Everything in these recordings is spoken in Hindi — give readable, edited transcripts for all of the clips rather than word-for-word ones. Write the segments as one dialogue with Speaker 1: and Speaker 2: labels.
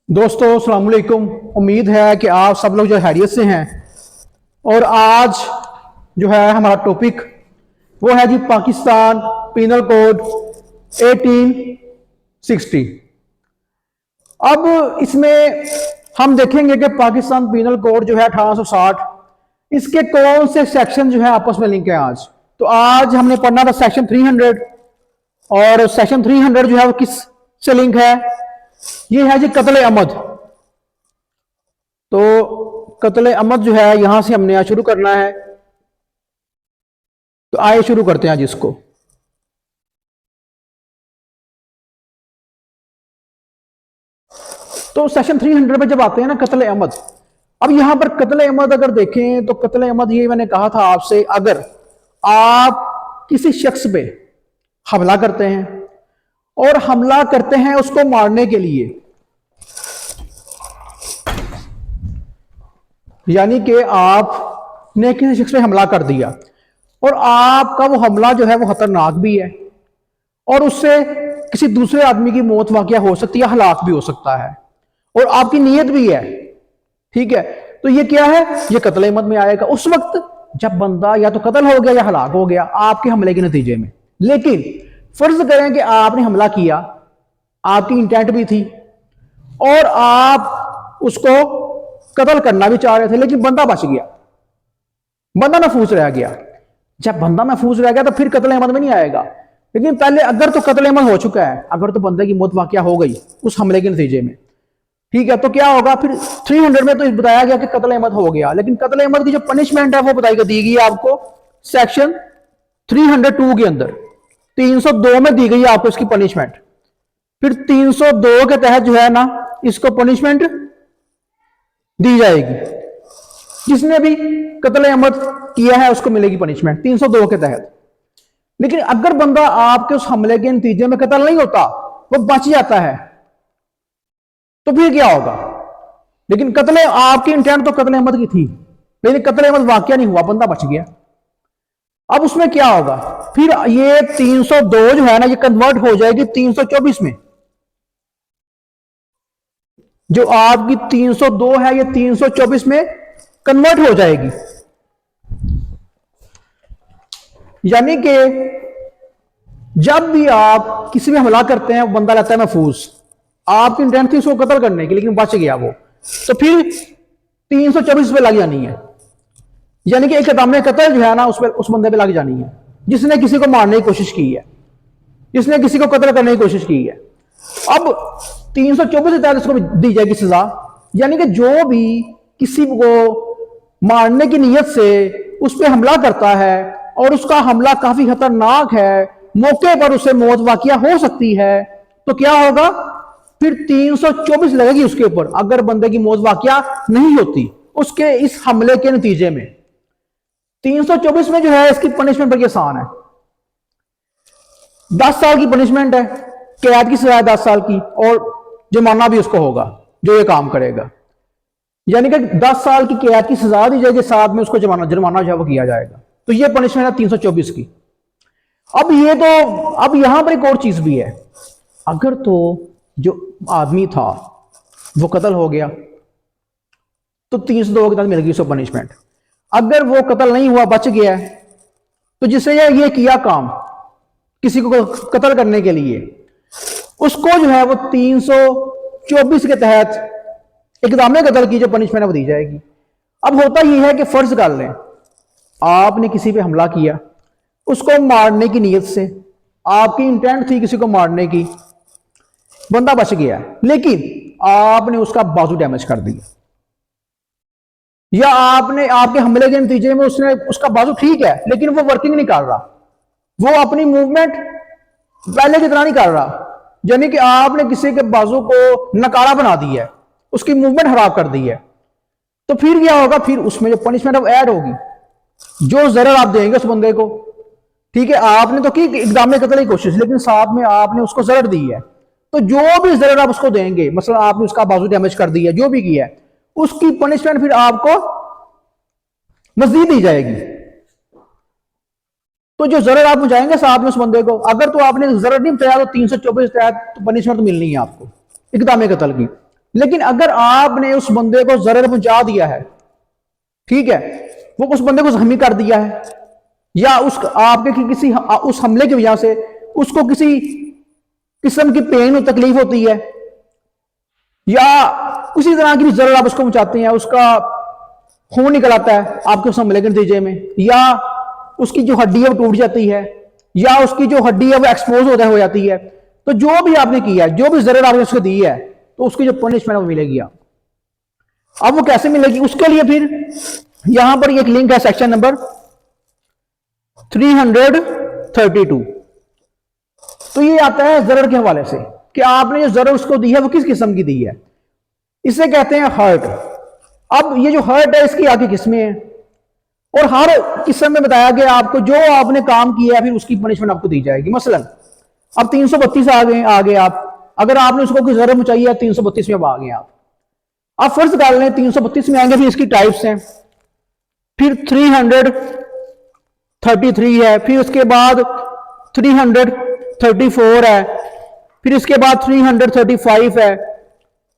Speaker 1: दोस्तों अस्सलाम वालेकुम। उम्मीद है कि आप सब लोग जो हैरियत से हैं। और आज जो है हमारा टॉपिक वो है जी पाकिस्तान पीनल कोड 1860। अब इसमें हम देखेंगे कि पाकिस्तान पीनल कोड जो है 1860 इसके कौन से सेक्शन जो है आपस में लिंक है। आज तो आज हमने पढ़ना था सेक्शन 300 और सेक्शन 300 जो है वो किस से लिंक है। ये है जी कत्ल अमद। तो कत्ल अमद जो है यहां से हमने आज शुरू करना है। तो आइए शुरू करते हैं जिसको। तो सेक्शन 300 पे जब आते हैं ना कत्ल अमद। अब यहां पर कत्ल अमद अगर देखें तो कत्ल अमद ये मैंने कहा था आपसे, अगर आप किसी शख्स पे हमला करते हैं और हमला करते हैं उसको मारने के लिए, यानी कि आपने किसी शख्स पे हमला कर दिया और आपका वो हमला जो है वो खतरनाक भी है और उससे किसी दूसरे आदमी की मौत वाकया हो सकती है, हलाक भी हो सकता है और आपकी नीयत भी है, ठीक है। तो ये क्या है, ये कत्ल अमद में आएगा उस वक्त जब बंदा या तो कत्ल हो गया या हलाक हो गया आपके हमले के नतीजे में। लेकिन फर्ज करें कि आपने हमला किया, आपकी इंटेंट भी थी और आप उसको कत्ल करना भी चाह रहे थे, लेकिन बंदा बच गया, बंदा महफूज रह गया। जब बंदा महफूज रह गया तो फिर कत्ल अमद में नहीं आएगा। लेकिन पहले अगर तो कत्ल अमद हो चुका है, अगर तो बंदे की मौत वाकया हो गई उस हमले के नतीजे में, ठीक है, तो क्या होगा फिर 300 में तो बताया गया कि कत्ल अमद हो गया। लेकिन कत्ल अमद की जो पनिशमेंट है वो बताई दी गई है आपको सेक्शन 302 के अंदर। 302 में दी गई है आपको इसकी पनिशमेंट। फिर 302 के तहत जो है ना इसको पनिशमेंट दी जाएगी। जिसने भी कत्ल अमद किया है उसको मिलेगी पनिशमेंट 302 के तहत। लेकिन अगर बंदा आपके उस हमले के नतीजे में कत्ल नहीं होता, वो बच जाता है, तो फिर क्या होगा। लेकिन कत्ल आपकी इंटेंट तो कत्ल अमद की थी, लेकिन कत्ल अमद वाकया नहीं हुआ, बंदा बच गया। अब उसमें क्या होगा, फिर ये 302 जो है ना ये कन्वर्ट हो जाएगी 324 में। जो आपकी 302 है ये 324 में कन्वर्ट हो जाएगी। यानी कि जब भी आप किसी में हमला करते हैं बंदा रहता है महफूज, आपकी इंटेंट थी उसको कत्ल करने की लेकिन बच गया वो, तो फिर 324 पे लग जानी है। यानी कि एक इक़दाम कत्ल जो है ना उस बंदे पे लग जानी है जिसने किसी को मारने की कोशिश की है, जिसने किसी को कत्ल करने की कोशिश की है। अब 324 के तहत उसको दी जाएगी सजा। यानी कि जो भी किसी को मारने की नीयत से उस पर हमला करता है और उसका हमला काफी खतरनाक है, मौके पर उसे मौत वाकया हो सकती है, तो क्या होगा, फिर 324 लगेगी उसके ऊपर अगर बंदे की मौत वाकया नहीं होती उसके इस हमले के नतीजे में। 324 में जो है इसकी पनिशमेंट बड़ी आसान है। 10 साल की पनिशमेंट है, कैद की सजा 10 साल की और जुर्माना भी उसको होगा जो ये काम करेगा। यानी कि 10 साल की कैद की सजा दी जाएगी, साथ में उसको जुर्माना जो है वो किया जाएगा। तो ये पनिशमेंट है 324 की। अब ये तो अब यहां पर एक और चीज भी है, अगर तो जो आदमी था वो कत्ल हो गया तो 302 के तहत मिल गई उसको पनिशमेंट। अगर वो कत्ल नहीं हुआ, बच गया है, तो जिसने ये किया काम किसी को कत्ल करने के लिए, उसको जो है वो 324 के तहत इक़दाम कत्ल की जो पनिशमेंट है वो दी जाएगी। अब होता यह है कि फर्ज कर लें आपने किसी पे हमला किया उसको मारने की नीयत से, आपकी इंटेंट थी किसी को मारने की, बंदा बच गया लेकिन आपने उसका बाजू डैमेज कर दिया, या आपने आपके हमले के नतीजे में उसका बाजू ठीक है लेकिन वो वर्किंग नहीं कर रहा, वो अपनी मूवमेंट पहले की तरह नहीं कर रहा। यानी कि आपने किसी के बाजू को नकारा बना दिया है, उसकी मूवमेंट खराब कर दी है, तो फिर क्या होगा, फिर उसमें जो पनिशमेंट है वो ऐड होगी, जो जरर आप देंगे उस बंदे को, ठीक है। आपने तो की इक़दाम कत्ल की कोशिश लेकिन साथ में आपने उसको जरर दी है, तो जो भी जरर आप उसको देंगे, मतलब आपने उसका बाजू डैमेज कर दिया, जो भी किया है, उसकी पनिशमेंट फिर आपको मजीद दी जाएगी। तो जो जरर आप पहुंचाएंगे साथ में उस बंदे को, अगर तो आपने जरर नहीं पहुंचाया तो 324 तहत तो पनिशमेंट तो मिलनी है आपको इक़दाम कत्ल की। लेकिन अगर आपने उस बंदे को जरर पहुंचा दिया है, ठीक है, वो उस बंदे को जख्मी कर दिया है, या उस आपके किसी उस हमले की वजह से उसको किसी किस्म की पेन और तकलीफ होती है, या किसी तरह की जरूर आप उसको पहुंचाते हैं, उसका खून निकल आता है आपके उस हमले के नतीजे में, या उसकी जो हड्डी है वो टूट जाती है, या उसकी जो हड्डी है वो एक्सपोज हो जाती है, तो जो भी आपने किया, जो भी जरूर आपने उसको दी है, तो उसकी जो पनिशमेंट वो मिलेगी आप। अब वो कैसे मिलेगी, उसके लिए फिर यहां पर एक लिंक है, सेक्शन नंबर 332। तो ये आता है जरर के हवाले से कि आपने जो जरर उसको दी है वो किस किस्म की दी है, इसे कहते हैं हर्ट। अब ये जो हर्ट है इसकी आगे किस्में हैं, और हर किस्म में बताया गया आपको जो आपने काम किया है फिर उसकी पनिशमेंट आपको दी जाएगी। मसलन अब 332 आ गए आप, अगर आपने उसको कोई जरर पहुंचाई है 332 में अब आ गए आप। अब फर्ज कर लें 332 में आएंगे, फिर इसकी टाइप्स हैं, फिर 333 है, फिर उसके बाद 334 है, फिर इसके बाद 335 है,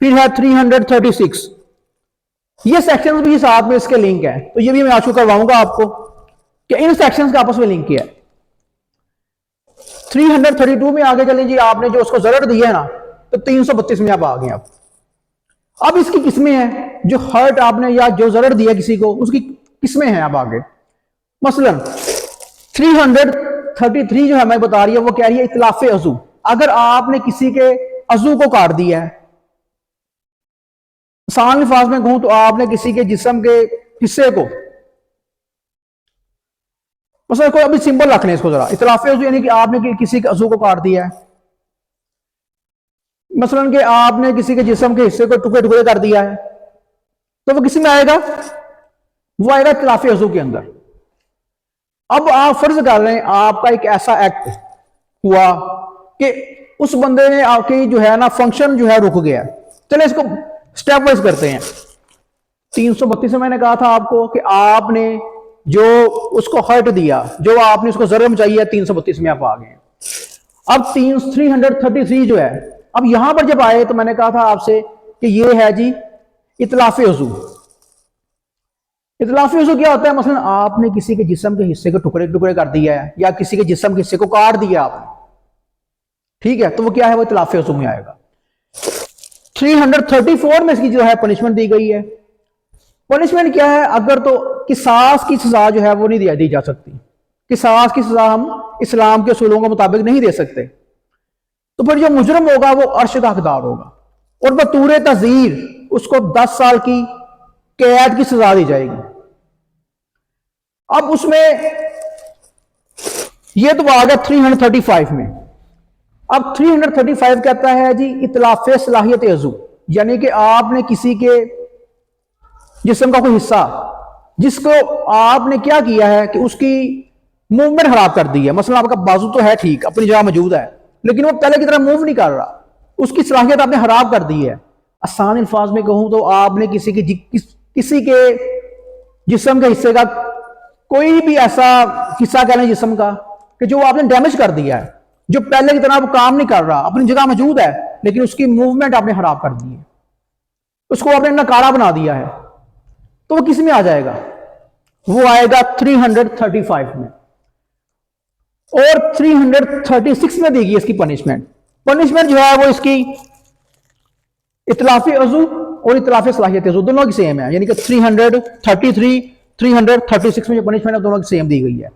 Speaker 1: फिर है 336। ये सेक्शन भी साथ में इसके लिंक है, तो ये भी मैं आज करवाऊंगा आपको कि इन सेक्शंस का आपस में लिंक किया है। 332 में आगे चलें जी, आपने जो उसको जरर दिया है ना, तो 332 में आप आ गए। अब इसकी किस्में हैं, जो हर्ट आपने या जो जरर दिया किसी को उसकी किस्में हैं अब आगे। मसलन 333 जो है मैं बता रही है वो कह रही है इतलाफ अजू। अगर आपने किसी के अजू को काट दिया है, आसान अल्फाज में कहूं तो आपने किसी के जिस्म के हिस्से को, मसलन को अभी सिंबल रखने इसको जरा, इतलाफ अजू यानी कि आपने किसी के अजू को काट दिया है, मसलन कि आपने किसी के जिस्म के हिस्से को टुकड़े टुकड़े कर दिया है, तो वो किसी में आएगा, वो आएगा इतलाफ अजू के अंदर। अब आप फर्ज कर रहे हैं आपका एक ऐसा एक्ट हुआ कि उस बंदे ने आपकी जो है ना फंक्शन जो है रुक गया। चले इसको स्टेप वाइज करते हैं। 332 में मैंने कहा था आपको कि आपने जो उसको हर्ट दिया, जो आपने उसको जरर मचाई है, 332 में आप आ गए। अब 333 जो है, अब यहां पर जब आए तो मैंने कहा था आपसे कि ये है जी इतलाफ अजू। इतलाफ अजू क्या होता है, मसलन आपने किसी के जिस्म के हिस्से को टुकड़े टुकड़े कर दिया है, या किसी के जिस्म के हिस्से को काट दिया आपने, ठीक है, तो वो क्या है, वो इतलाफ अजू में आएगा। 334 में इसकी जो है पनिशमेंट दी गई है। पनिशमेंट क्या है, अगर तो किसास की सजा जो है वो नहीं दी जा सकती, किसास की सजा हम इस्लाम के उसूलों के मुताबिक नहीं दे सकते, तो फिर जो मुजरम होगा वो अर्श का हकदार होगा, और बतूरे तज़ीर उसको 10 साल की कैद की सजा दी जाएगी। अब उसमें ये तो आ गया 335 में। अब 335 कहता है जी इतलाफ सलाहियत अजू, यानी कि आपने किसी के जिस्म का कोई हिस्सा जिसको आपने क्या किया है कि उसकी मूवमेंट खराब कर दी है। मसलन आपका बाजू तो है ठीक, अपनी जगह मौजूद है, लेकिन वो पहले की तरह मूव नहीं कर रहा, उसकी सलाहियत आपने खराब कर दी है। आसान अल्फाज में कहूं तो आपने किसी के जिस्म के हिस्से का कोई भी ऐसा हिस्सा कह लें जिस्म का कि जो आपने डैमेज कर दिया है, जो पहले की तरह वो काम नहीं कर रहा, अपनी जगह मौजूद है लेकिन उसकी मूवमेंट आपने खराब कर दी है, उसको आपने नकारा बना दिया है, तो वो किस में आ जाएगा, वो आएगा 335 में। और 336 में देगी इसकी पनिशमेंट। पनिशमेंट जो है वो इसकी इतलाफी अजू और इतलाफी सलाहियत अजू दोनों की सेम है, यानी कि 333 336 में जो पनिशमेंट है दोनों की सेम दी गई है।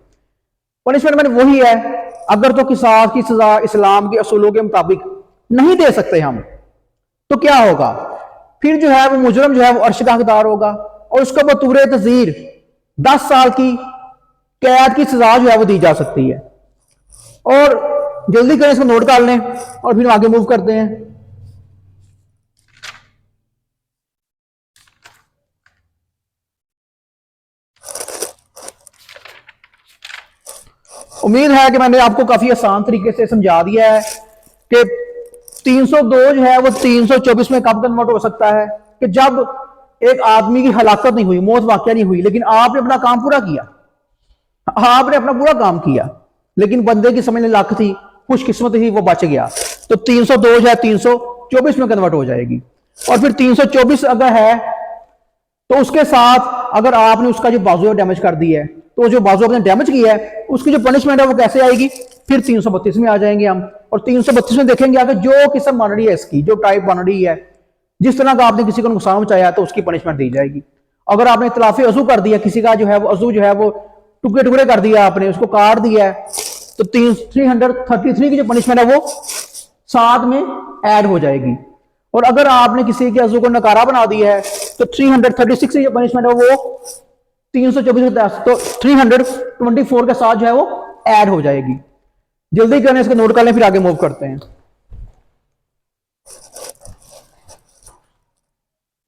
Speaker 1: पनिशमेंट मैंने वही है, अगर तो किसास की सजा इस्लाम के असूलों के मुताबिक नहीं दे सकते हम, तो क्या होगा, फिर जो है वो मुजरम जो है वो अर्श का हकदार होगा, और उसको बतूरे तज़ीर 10 साल की कैद की सजा जो है वो दी जा सकती है। और जल्दी करें, इसको नोट कर लें और फिर आगे मूव करते हैं। उम्मीद है कि मैंने आपको काफी आसान तरीके से समझा दिया है कि 302 जो है वो 324 में कब कन्वर्ट हो सकता है, कि जब एक आदमी की हलाकत नहीं हुई, मौत वाकया नहीं हुई, लेकिन आपने अपना काम पूरा किया, आपने अपना पूरा काम किया, लेकिन बंदे की समझ लाख थी, खुशकिस्मत ही वो बच गया, तो 302 जो है 324 में कन्वर्ट हो जाएगी। और फिर 324 अगर है तो उसके साथ अगर आपने उसका जो बाजू डैमेज कर दी है, तो जो बाजू आपने डैमेज किया है उसकी जो पनिशमेंट है वो कैसे आएगी, फिर 332 में आ जाएंगे हम। और 332 में देखेंगे अगर जो किस्म बन रही है इसकी, जो टाइप बन रही है, जिस तरह का आपने किसी को नुकसान पहुंचाया तो उसकी पनिशमेंट दी जाएगी। अगर आपने इतलाफी अजू कर दिया, किसी का जो है वो अजू जो है वो टुकड़े टुकड़े कर दिया, आपने उसको काट दिया है, तो 333 की जो पनिशमेंट है वो साथ में ऐड हो जाएगी। और अगर आपने किसी के अजू को नकारा बना दिया है तो 336 की जो पनिशमेंट है वो 324 तो 324 के साथ जो है वो ऐड हो जाएगी। जल्दी करें, इसको नोट कर लें, फिर आगे मूव करते हैं।